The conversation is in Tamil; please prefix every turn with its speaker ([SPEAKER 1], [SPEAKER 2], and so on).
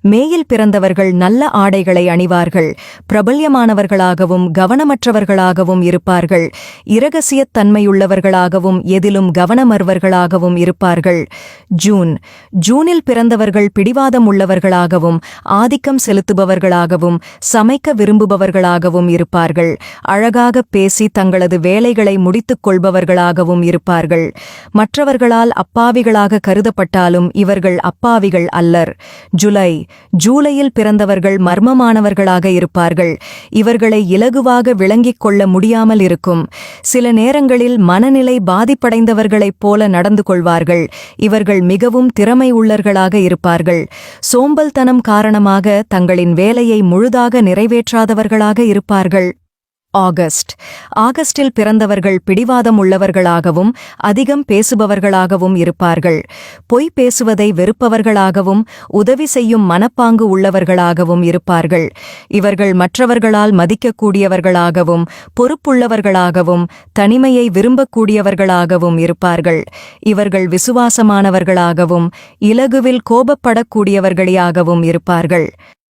[SPEAKER 1] மேயில் பிறந்தவர்கள் நல்ல ஆடைகளை அணிவார்கள். பிரபல்யமானவர்களாகவும் கவனமற்றவர்களாகவும் இருப்பார்கள். இரகசியத் தன்மையுள்ளவர்களாகவும் எதிலும் கவனமர்வர்களாகவும் இருப்பார்கள். ஜூனில் பிறந்தவர்கள் பிடிவாதம் உள்ளவர்களாகவும் ஆதிக்கம் செலுத்துபவர்களாகவும் சமைக்க விரும்புபவர்களாகவும் இருப்பார்கள். அழகாகப் பேசி தங்களது வேலைகளை முடித்துக் கொள்பவர்களாகவும் இருப்பார்கள். மற்றவர்களால் அப்பாவிகளாக கருதப்பட்டாலும் இவர்கள் அப்பாவிகள் அல்லர். ஜூலையில் பிறந்தவர்கள் மர்மமானவர்களாக இருப்பார்கள். இவர்களை இலகுவாக விளங்கிக் கொள்ள முடியாமல் இருக்கும். சில நேரங்களில் மனநிலை பாதிப்படைந்தவர்களைப் போல நடந்து கொள்வார்கள். இவர்கள் மிகவும் திறமை உள்ளவர்களாக இருப்பார்கள். சோம்பல்தனம் காரணமாக தங்களின் வேலையை முழுதாக நிறைவேற்றாதவர்களாக இருப்பார்கள். ஆகஸ்டில் பிறந்தவர்கள் பிடிவாதம் உள்ளவர்களாகவும் அதிகம் பேசுபவர்களாகவும் இருப்பார்கள். பொய் பேசுவதை வெறுப்பவர்களாகவும் உதவி செய்யும் மனப்பாங்கு உள்ளவர்களாகவும் இருப்பார்கள். இவர்கள் மற்றவர்களால் மதிக்கக்கூடியவர்களாகவும் பொறுப்புள்ளவர்களாகவும் தனிமையை விரும்பக்கூடியவர்களாகவும் இருப்பார்கள். இவர்கள் விசுவாசமானவர்களாகவும் இலகுவில் கோபப்படக்கூடியவர்களாகவும் இருப்பார்கள்.